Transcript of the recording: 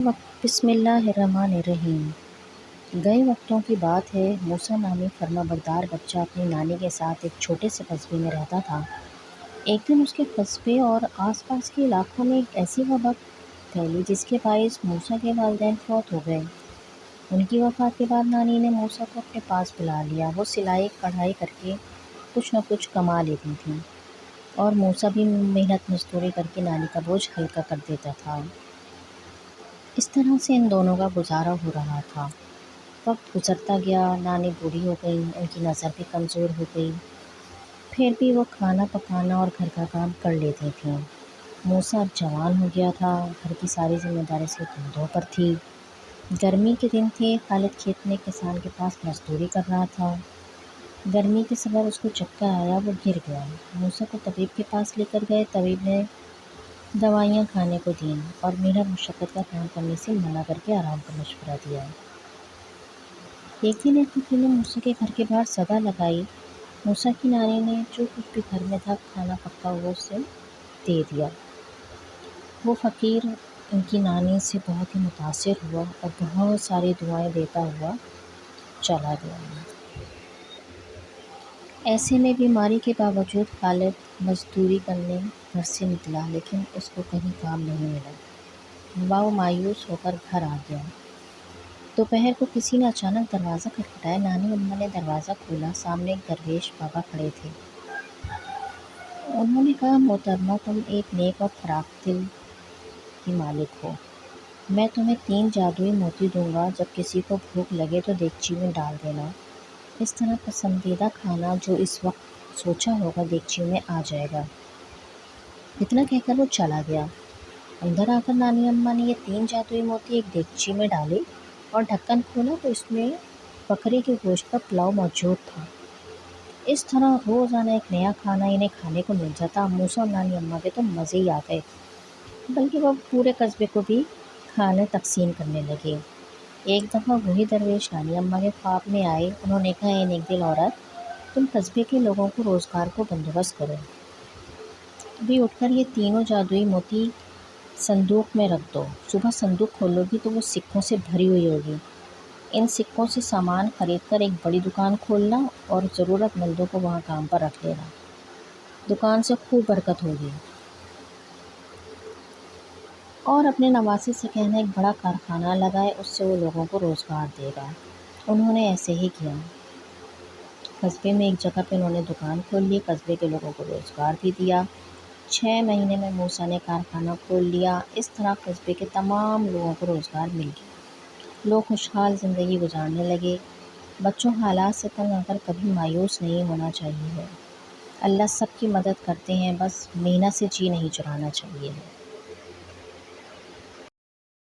بسم اللہ الرحمن الرحیم۔ گئے وقتوں کی بات ہے، موسیٰ نامی فرما بردار بچہ اپنی نانی کے ساتھ ایک چھوٹے سے قصبے میں رہتا تھا۔ ایک دن اس کے قصبے اور آس پاس کے علاقوں میں ایک ایسی وبا پھیلی جس کے باعث موسیٰ کے والدین فوت ہو گئے۔ ان کی وفات کے بعد نانی نے موسیٰ کو اپنے پاس بلا لیا۔ وہ سلائی کڑھائی کر کے کچھ نہ کچھ کما لیتی تھیں اور موسیٰ بھی محنت مزدوری کر کے نانی کا بوجھ ہلکا کر دیتا تھا۔ اس طرح سے ان دونوں کا گزارا ہو رہا تھا۔ وقت گزرتا گیا، نانی بوڑھی ہو گئی، ان کی نظر بھی کمزور ہو گئی، پھر بھی وہ کھانا پکانا اور گھر کا کام کر لیتی تھیں۔ موسیٰ اب جوان ہو گیا تھا، گھر کی ساری ذمہ داری سے کندھوں پر تھی۔ گرمی کے دن تھے، خالد کھیت میں کسان کے پاس مزدوری کر رہا تھا۔ گرمی کے سبب اس کو چکر آیا، وہ گر گیا۔ موسیٰ کو طبیب کے پاس لے کر گئے۔ طبیب نے دوائیاں کھانے کو دیں اور محنت مشقت کا کام کرنے سے منع کر کے آرام کا مشورہ دیا۔ ایک دن ایک فقیر نے موسیٰ کے گھر کے باہر صدا لگائی۔ موسیٰ کی نانی نے جو کچھ بھی گھر میں تھا کھانا پکا ہوا اسے دے دیا۔ وہ فقیر ان کی نانی سے بہت ہی متاثر ہوا اور بہت ساری دعائیں دیتا ہوا چلا گیا۔ ایسے میں بیماری کے باوجود خالد مزدوری کرنے گھر سے نکلا، لیکن اس کو کہیں کام نہیں ملا۔ وہ مایوس ہو کر گھر آ گیا۔ دوپہر کو کسی نے اچانک دروازہ کھٹکھٹایا۔ نانی اماں نے دروازہ کھولا، سامنے ایک درویش بابا کھڑے تھے۔ انہوں نے کہا، محترمہ، تم ایک نیک اور فراخ دل کی مالک ہو۔ میں تمہیں 3 جادوئی موتی دوں گا، جب کسی کو بھوک لگے تو دیگچی میں ڈال دینا۔ اس طرح پسندیدہ کھانا جو اس وقت سوچا ہوگا دیگچی میں آ جائے گا۔ اتنا کہہ کر وہ چلا گیا۔ اندر آ کر نانی اماں نے یہ 3 جادوئی موتی ایک دیگچی میں ڈالے اور ڈھکن کھولا تو اس میں بکرے کے گوشت کا پلاؤ موجود تھا۔ اس طرح روزانہ ایک نیا کھانا انہیں کھانے کو مل جاتا۔ موسیٰ اور نانی اماں کے تو مزے ہی آ گئے، بلکہ وہ پورے قصبے کو بھی کھانے تقسیم کرنے لگے۔ ایک دفعہ وہی درویش نانی اماں کے خواب میں آئے۔ انہوں نے کہا، اے نیک دل عورت، تم قصبے کے لوگوں کو روزگار کو بندوبست کرو۔ ابھی اٹھ کر یہ تینوں جادوئی موتی صندوق میں رکھ دو۔ صبح صندوق کھولو گی تو وہ سکوں سے بھری ہوئی ہوگی۔ ان سکوں سے سامان خرید کر ایک بڑی دکان کھولنا اور ضرورت مندوں کو وہاں کام پر رکھ لینا۔ دکان سے خوب برکت ہوگی۔ اور اپنے نواسے سے کہنا ایک بڑا کارخانہ لگائے، اس سے وہ لوگوں کو روزگار دے گا۔ انہوں نے ایسے ہی کیا۔ قصبے میں ایک جگہ پہ انہوں نے دکان کھول لی، قصبے کے لوگوں کو روزگار بھی دیا۔ 6 مہینے میں موسیٰ نے کارخانہ کھول لیا۔ اس طرح قصبے کے تمام لوگوں کو روزگار مل گیا۔ لوگ خوشحال زندگی گزارنے لگے۔ بچوں، حالات سے تنگ آ کر کبھی مایوس نہیں ہونا چاہیے ہے۔ اللہ سب کی مدد کرتے ہیں، بس محنت سے جی نہیں چرانا چاہیے ہے۔